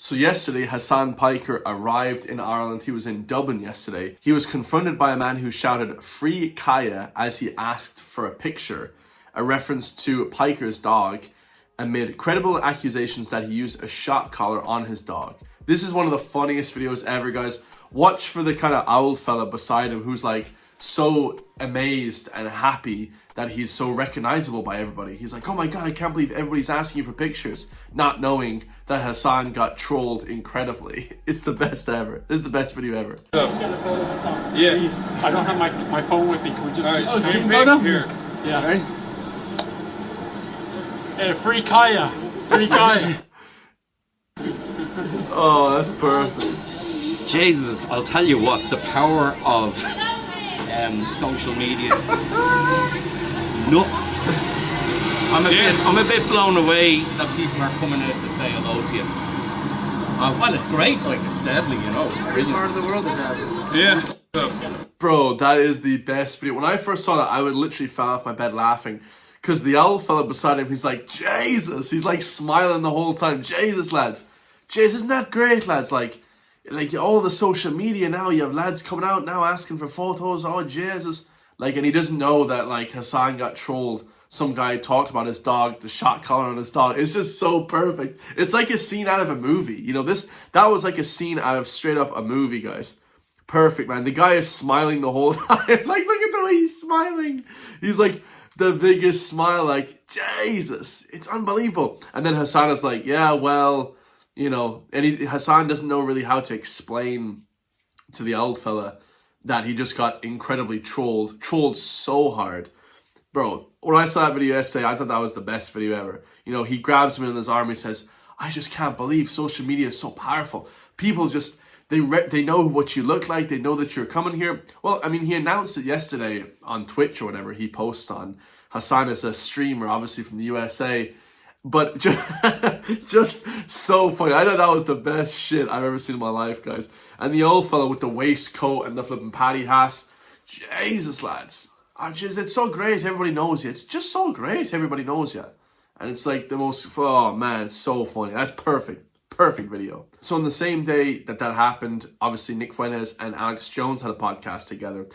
So yesterday, Hassan Piker arrived in Ireland. He was in Dublin yesterday. He was confronted by a man who shouted "Free Kaya" as he asked for a picture, a reference to Piker's dog, amid credible accusations that he used a shot collar on his dog. This is one of the funniest videos ever, guys. Watch for the kind of owl fella beside him who's like so amazed and happy that he's so recognizable by everybody. He's like, oh my God, I can't believe everybody's asking you for pictures, not knowing that Hassan got trolled incredibly. It's the best ever. This is the best video ever. Yeah. Please. I don't have my phone with me. Can we just same photo? Here. Yeah. Okay. Free Kaya. Free Kaya. Oh, that's perfect. Jesus, I'll tell you what, the power of social media. Nuts. I'm a bit blown away that people are coming out to say hello to you. Well, it's great, like, it's deadly, you know, it's brilliant. Part of the world that happens. Yeah. Bro, that is the best video. When I first saw that, I would literally fall off my bed laughing. Because the owl fella beside him, he's like, Jesus! He's like smiling the whole time. Jesus, lads. Jesus, isn't that great, lads? Like all the social media now, you have lads coming out now asking for photos. Oh, Jesus. Like, and he doesn't know that, like, Hassan got trolled. Some guy talked about his dog, the shot collar on his dog. It's just so perfect. It's like a scene out of a movie. You know, that was like a scene out of straight up a movie, guys. Perfect, man. The guy is smiling the whole time. Like, look at the way he's smiling. He's like the biggest smile, like, Jesus. It's unbelievable. And then Hassan is like, yeah, well, you know, and Hassan doesn't know really how to explain to the old fella that he just got incredibly trolled so hard. Bro, when I saw that video yesterday, I thought that was the best video ever. You know, he grabs him in his arm and says, I just can't believe social media is so powerful. People just, they know what you look like. They know that you're coming here. Well, I mean, he announced it yesterday on Twitch or whatever he posts on. Hassan is a streamer, obviously from the USA. But just so funny. I thought that was the best shit I've ever seen in my life, guys. And the old fella with the waistcoat and the flipping paddy hat. Jesus, lads. It's so great. Everybody knows you. It's just so great. Everybody knows you. And it's like the most, oh man, it's so funny. That's perfect. Perfect video. So on the same day that happened, obviously Nick Fuentes and Alex Jones had a podcast together.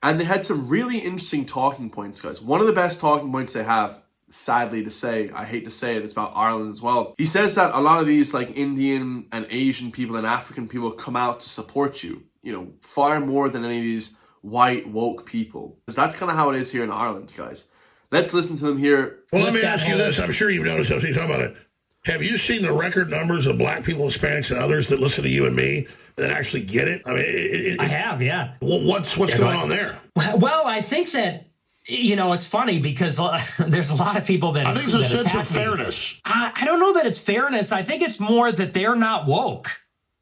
And they had some really interesting talking points, guys. One of the best talking points they have, sadly to say, I hate to say it, it's about Ireland as well. He says that a lot of these like Indian and Asian people and African people come out to support you, you know, far more than any of these white woke people. Because that's kind of how it is here in Ireland, guys. Let's listen to them here. Well, let me ask you this. I'm sure you've noticed, I've seen you talk about it. Have you seen the record numbers of black people, Hispanics, and others that listen to you and me that actually get it? I mean, I have, yeah. What's going on there? Well, I think that, you know, it's funny because there's a lot of people that I think there's a sense of fairness. I don't know that it's fairness. I think it's more that they're not woke.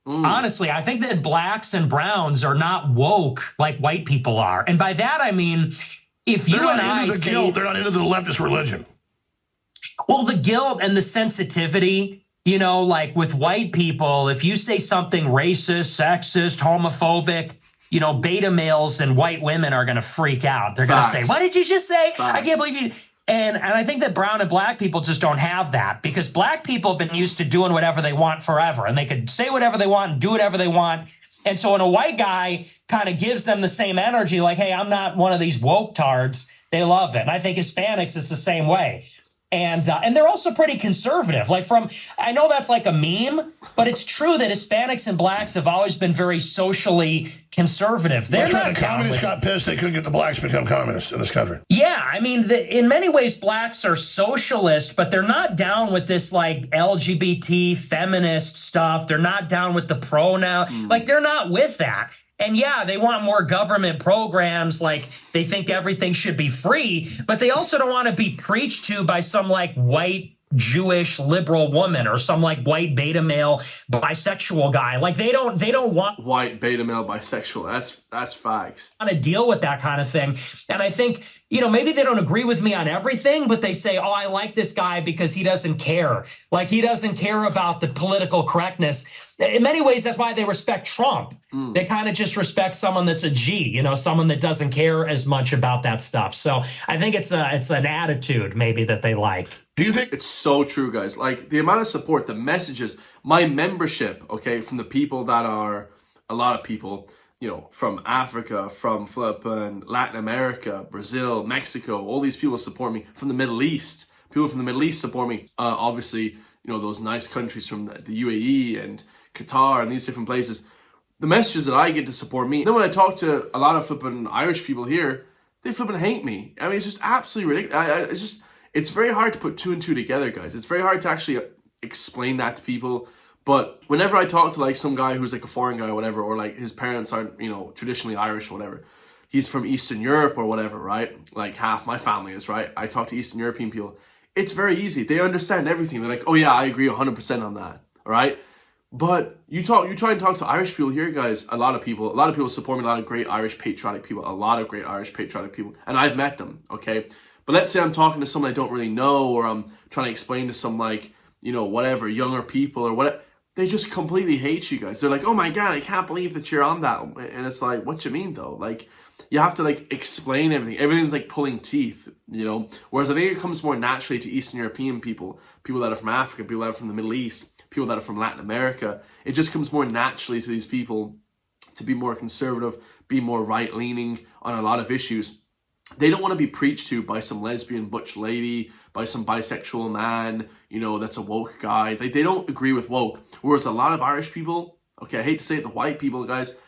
Honestly, I think that blacks and browns are not woke like white people are. And by that, I mean, if you and I say... They're not into the leftist religion. Well, the guilt and the sensitivity, you know, like with white people, if you say something racist, sexist, homophobic, you know, beta males and white women are going to freak out. They're going to say, what did you just say? I can't believe you... And I think that brown and black people just don't have that because black people have been used to doing whatever they want forever and they could say whatever they want and do whatever they want. And so when a white guy kind of gives them the same energy, like, hey, I'm not one of these woke tards, they love it. And I think Hispanics, it's the same way. And they're also pretty conservative. Like I know that's like a meme, but it's true that Hispanics and blacks have always been very socially conservative. They're not the communists got pissed they couldn't get the blacks to become communists in this country. Yeah, I mean, in many ways, blacks are socialist, but they're not down with this like LGBT feminist stuff. They're not down with the pronoun. Like they're not with that. And yeah, they want more government programs, like they think everything should be free, but they also don't want to be preached to by some like white Jewish liberal woman or some like white beta male bisexual guy. Like they don't want white beta male bisexual. That's facts. Want to deal with that kind of thing. And I think, you know, maybe they don't agree with me on everything, but they say, oh, I like this guy because he doesn't care. Like he doesn't care about the political correctness. In many ways, that's why they respect Trump. They kind of just respect someone that's a G, you know, someone that doesn't care as much about that stuff. So I think it's an attitude maybe that they like. Do you think It's so true, guys. Like, the amount of support, the messages, my membership, okay, from the people that are, a lot of people, you know, from Africa, from Philippines, Latin America, Brazil, Mexico, all these people support me. From the Middle East, people from the Middle East support me. Obviously, you know, those nice countries from the UAE and Qatar and these different places. The messages that I get to support me. Then when I talk to a lot of flipping Irish people here, they flipping hate me. I mean, it's just absolutely ridiculous. It's very hard to put two and two together, guys. It's very hard to actually explain that to people. But whenever I talk to like some guy who's like a foreign guy or whatever, or like his parents aren't, you know, traditionally Irish or whatever, he's from Eastern Europe or whatever, right? Like half my family is, right? I talk to Eastern European people. It's very easy. They understand everything. They're like, oh yeah, I agree 100% on that, all right? But you try and talk to Irish people here, guys. A lot of people support me. A lot of great Irish patriotic people. And I've met them, okay? But let's say I'm talking to someone I don't really know, or I'm trying to explain to some, like, you know, whatever, younger people or whatever. They just completely hate you guys. They're like, oh my God, I can't believe that you're on that. And it's like, what you mean though? Like, you have to like explain everything. Everything's like pulling teeth, you know? Whereas I think it comes more naturally to Eastern European people, people that are from Africa, people that are from the Middle East, people that are from Latin America. It just comes more naturally to these people to be more conservative, be more right-leaning on a lot of issues. They don't want to be preached to by some lesbian butch lady, by some bisexual man, you know, that's a woke guy. They don't agree with woke. Whereas a lot of Irish people, okay, I hate to say it, the white people, guys,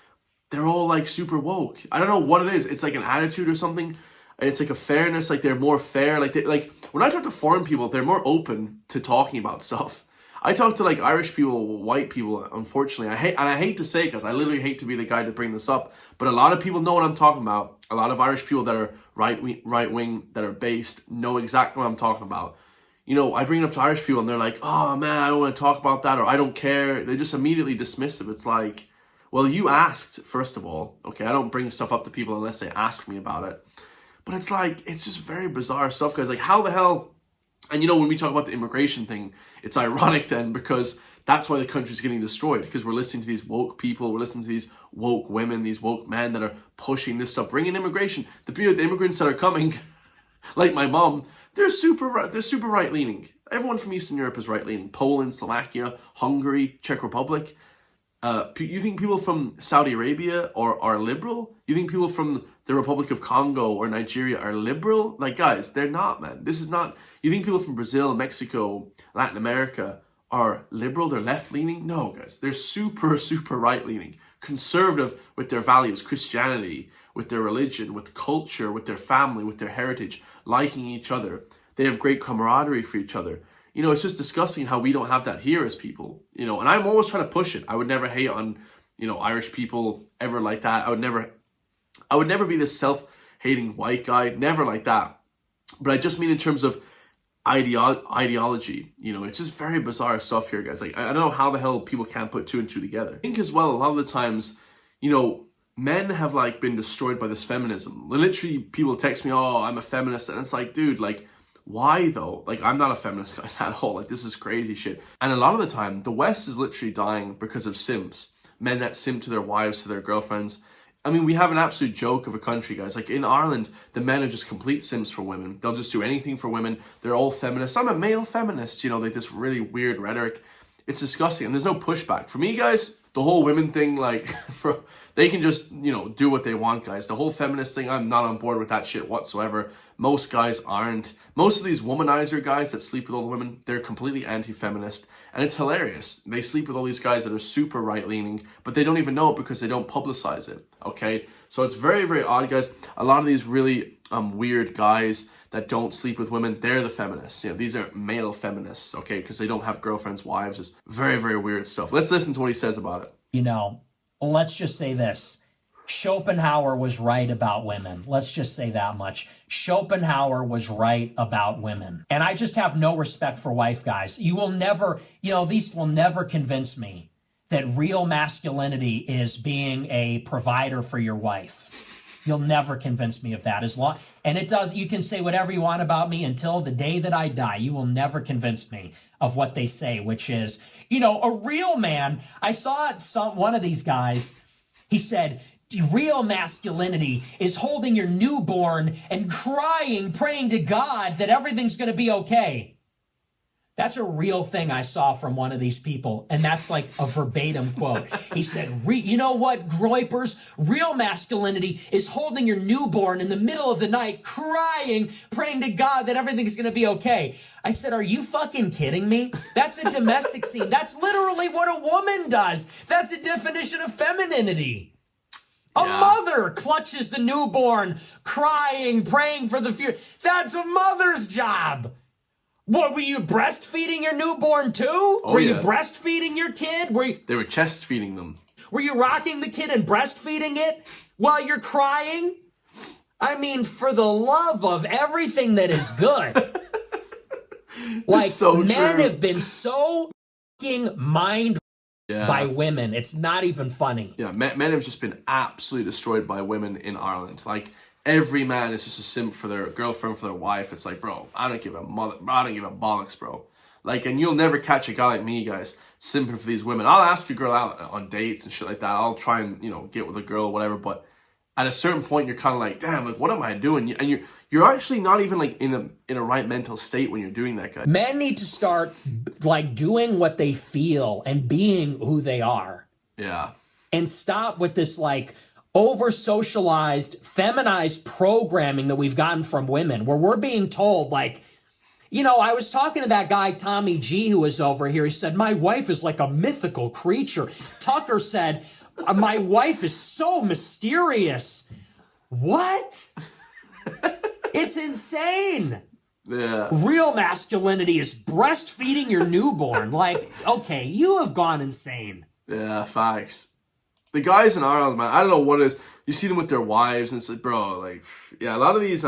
they're all like super woke. I don't know what it is. It's like an attitude or something. It's like a fairness, like they're more fair. Like when I talk to foreign people, they're more open to talking about stuff. I talk to like Irish people, white people, unfortunately. I hate to say it, because I literally hate to be the guy to bring this up, but a lot of people know what I'm talking about. A lot of Irish people that are right wing, that are based, know exactly what I'm talking about. You know, I bring it up to Irish people and they're like, oh man, I don't want to talk about that, or I don't care. They just immediately dismissive. It's like, well, you asked, first of all. Okay, I don't bring stuff up to people unless they ask me about it. But it's like, it's just very bizarre stuff, guys. Like, how the hell... And you know, when we talk about the immigration thing, it's ironic then, because that's why the country's getting destroyed, because we're listening to these woke people, we're listening to these woke women, these woke men that are pushing this stuff, bringing immigration. The immigrants that are coming, like my mom, they're super right-leaning. Everyone from Eastern Europe is right-leaning. Poland, Slovakia, Hungary, Czech Republic. You think people from Saudi Arabia are liberal? You think people from the Republic of Congo or Nigeria are liberal? Like, guys, they're not, man. This is not... You think people from Brazil, Mexico, Latin America are liberal? They're left-leaning? No, guys. They're super right-leaning. Conservative with their values, Christianity, with their religion, with culture, with their family, with their heritage, liking each other. They have great camaraderie for each other. You know, it's just disgusting how we don't have that here as people. You know, and I'm always trying to push it. I would never hate on, you know, Irish people ever like that. I would never be this self-hating white guy. Never like that. But I just mean in terms of ideology. You know, it's just very bizarre stuff here, guys. Like, I don't know how the hell people can't put two and two together. I think as well, a lot of the times, you know, men have like been destroyed by this feminism. Literally, people text me, oh, I'm a feminist. And it's like, dude, like, why though? Like, I'm not a feminist, guys, at all. Like, this is crazy shit. And a lot of the time, the West is literally dying because of simps. Men that simp to their wives, to their girlfriends. I mean, we have an absolute joke of a country, guys. Like, in Ireland, the men are just complete simps for women. They'll just do anything for women. They're all feminists. I'm a male feminist, you know, like this really weird rhetoric. It's disgusting, and there's no pushback. For me, guys, the whole women thing, like, they can just, you know, do what they want, guys. The whole feminist thing, I'm not on board with that shit whatsoever. Most guys aren't. Most of these womanizer guys that sleep with all the women, they're completely anti-feminist. And it's hilarious. They sleep with all these guys that are super right-leaning, but they don't even know it because they don't publicize it, okay? So it's very odd, guys. A lot of these really weird guys that don't sleep with women, they're the feminists. You know, these are male feminists, okay? Because they don't have girlfriends, wives. It's very weird stuff. Let's listen to what he says about it. You know, let's just say this. Schopenhauer was right about women. Let's just say that much. Schopenhauer was right about women. And I just have no respect for wife guys. You will never, you know, these will never convince me that real masculinity is being a provider for your wife. You'll never convince me of that. And it does, you can say whatever you want about me until the day that I die. You will never convince me of what they say, which is, you know, a real man. I saw one of these guys, he said, real masculinity is holding your newborn and crying, praying to God that everything's going to be okay. That's a real thing I saw from one of these people, and that's like a verbatim quote. He said, you know what, groypers? Real masculinity is holding your newborn in the middle of the night, crying, praying to God that everything's going to be okay. I said, are you fucking kidding me? That's a domestic scene. That's literally what a woman does. That's a definition of femininity. A mother clutches the newborn, crying, praying for the future. That's a mother's job. What, were you breastfeeding your newborn too? Were you breastfeeding your kid? They were chest feeding them. Were you rocking the kid and breastfeeding it while you're crying? I mean, for the love of everything that is good. Like, so men true. have been so fucking mind by women. It's not even funny. Yeah, men have just been absolutely destroyed by women in Ireland. Like, every man is just a simp for their girlfriend, for their wife. It's like, bro, I don't give a bollocks, bro. Like, and you'll never catch a guy like me, guys, simping for these women. I'll ask a girl out on dates and shit like that. I'll try and, get with a girl or whatever. But at a certain point, you're kind of like, damn, like, what am I doing? And you're actually not even like in a right mental state when you're doing that, guys. Men need to start like doing what they feel and being who they are. Yeah. And stop with this like over-socialized, feminized programming that we've gotten from women, where we're being told, like, I was talking to that guy, Tommy G, who was over here. He said, my wife is like a mythical creature. Tucker said, my wife is so mysterious. What? It's insane. Yeah. Real masculinity is breastfeeding your newborn. Like, okay, you have gone insane. Yeah, facts. The guys in Ireland, man, I don't know what it is. You see them with their wives, and it's like, bro, like, yeah, a lot of these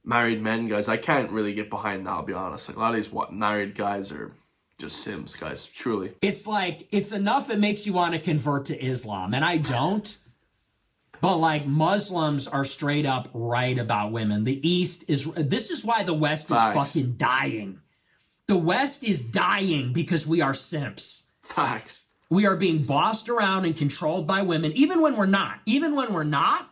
married men, guys, I can't really get behind that, I'll be honest. Like, a lot of these married guys are just simps, guys, truly. It's like, it's enough it makes you want to convert to Islam, and I don't. But, like, Muslims are straight up right about women. This is why the West is fucking dying. The West is dying because we are simps. Facts. We are being bossed around and controlled by women, even when we're not. Even when we're not,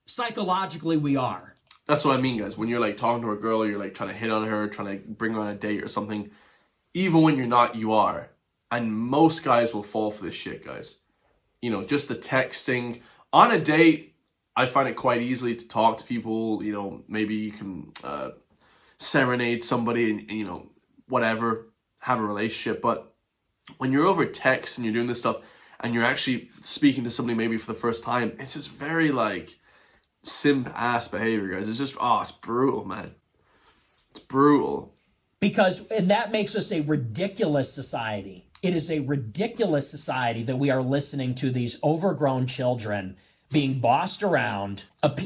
psychologically we are. That's what I mean, guys. When you're like talking to a girl, or you're like trying to hit on her, trying to bring her on a date or something, even when you're not, you are. And most guys will fall for this shit, guys. Just the texting. On a date, I find it quite easily to talk to people. Maybe you can serenade somebody and whatever, have a relationship. But when you're over text and you're doing this stuff and you're actually speaking to somebody maybe for the first time, it's just very like simp ass behavior, guys. It's just, it's brutal, man. It's brutal. And that makes us a ridiculous society. It is a ridiculous society that we are listening to these overgrown children being bossed around,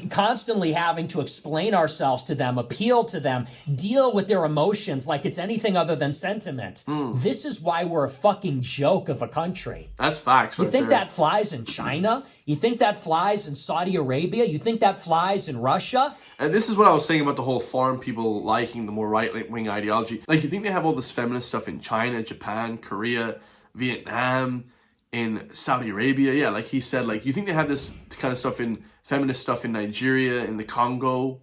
constantly having to explain ourselves to them, appeal to them, deal with their emotions like it's anything other than sentiment. This is why we're a fucking joke of a country. That's facts. You think that flies in China? You think that flies in Saudi Arabia? You think that flies in Russia? And this is what I was saying about the whole foreign people liking the more right-wing ideology. Like, you think they have all this feminist stuff in China, Japan, Korea, Vietnam, in Saudi Arabia? Yeah, like he said, like, you think they have this kind of stuff feminist stuff in Nigeria, in the Congo,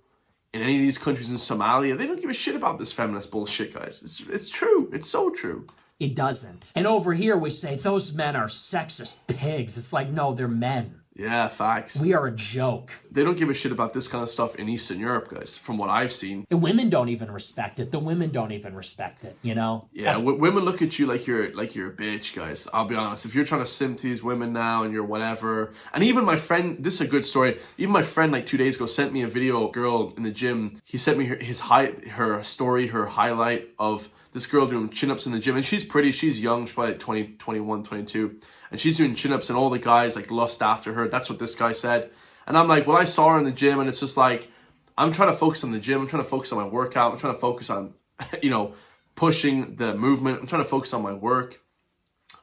in any of these countries, in Somalia? They don't give a shit about this feminist bullshit, guys. It's true. It's so true. It doesn't. And over here we say, those men are sexist pigs. It's like, no, they're men. Yeah, facts. We are a joke. They don't give a shit about this kind of stuff in Eastern Europe, guys, from what I've seen. The women don't even respect it. The women don't even respect it, Yeah, women look at you like you're a bitch, guys. I'll be honest. If you're trying to simp to these women now and you're whatever. And even my friend, this is a good story. Even my friend, like 2 days ago, sent me a video of a girl in the gym. He sent me her story, her highlight of this girl doing chin-ups in the gym. And she's pretty. She's young. She's probably like 20, 21, 22. And she's doing chin-ups and all the guys like lust after her. That's what this guy said. And I'm like, well, I saw her in the gym and it's just like, I'm trying to focus on the gym. I'm trying to focus on my workout. I'm trying to focus on, pushing the movement. I'm trying to focus on my work.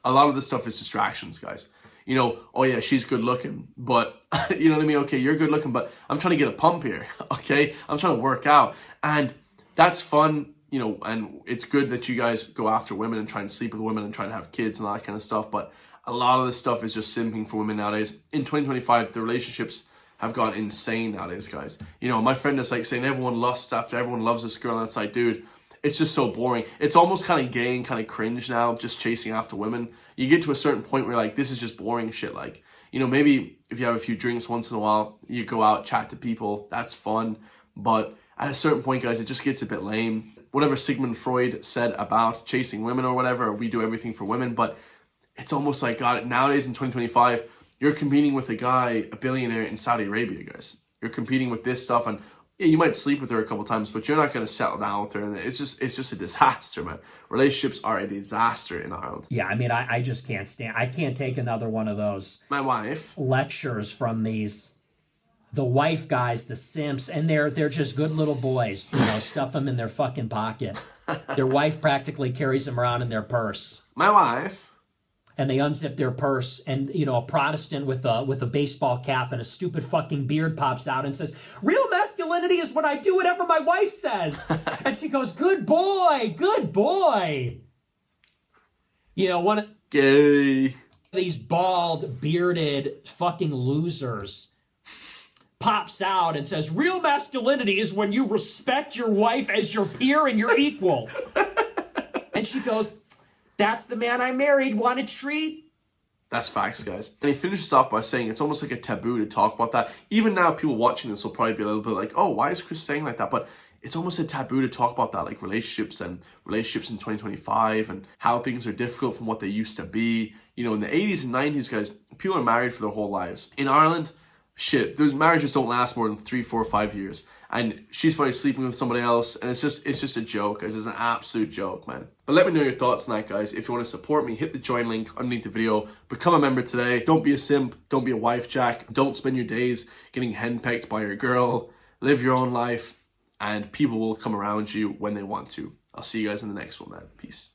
A lot of this stuff is distractions, guys. Oh yeah, she's good looking, but you know what I mean? Okay, you're good looking, but I'm trying to get a pump here, okay? I'm trying to work out. And that's fun, and it's good that you guys go after women and try and sleep with women and try and have kids and all that kind of stuff. But a lot of this stuff is just simping for women nowadays. In 2025, the relationships have gone insane nowadays, guys. My friend is like saying everyone lusts after, everyone loves this girl. And it's like, dude, it's just so boring. It's almost kind of gay and kind of cringe now, just chasing after women. You get to a certain point where like, this is just boring shit. Like, you know, maybe if you have a few drinks once in a while, you go out, chat to people, that's fun. But at a certain point, guys, it just gets a bit lame. Whatever Sigmund Freud said about chasing women or whatever, we do everything for women, but it's almost like, God, nowadays in 2025, you're competing with a guy, a billionaire in Saudi Arabia, guys. You're competing with this stuff, and yeah, you might sleep with her a couple times, but you're not going to settle down with her, and it's just a disaster, man. Relationships are a disaster in Ireland. Yeah, I mean, I just can't stand. I can't take another one of those My wife. lectures from the wife guys, the simps, and they're just good little boys. You know, stuff them in their fucking pocket. Their wife practically carries them around in their purse. My wife. And they unzip their purse, and you know, a Protestant with a baseball cap and a stupid fucking beard pops out and says, "Real masculinity is when I do whatever my wife says." And she goes, "Good boy, good boy." You know, one of Gay. these bald, bearded fucking losers pops out and says, "Real masculinity is when you respect your wife as your peer and your equal." And she goes, "That's the man I married. Want a treat?" That's facts, guys. And he finishes off by saying it's almost like a taboo to talk about that. Even now, people watching this will probably be a little bit like, oh, why is Chris saying like that? But it's almost a taboo to talk about that, like relationships in 2025 and how things are difficult from what they used to be. You know, in the 80s and 90s, guys, people are married for their whole lives. In Ireland, shit, those marriages don't last more than 3, 4, 5 years. And she's probably sleeping with somebody else, and it's just a joke, guys. It's an absolute joke, man. But let me know your thoughts on that, guys. If you want to support me, hit the join link underneath the video. Become a member today. Don't be a simp. Don't be a wife jack. Don't spend your days getting henpecked by your girl. Live your own life, and people will come around you when they want to. I'll see you guys in the next one, man. Peace.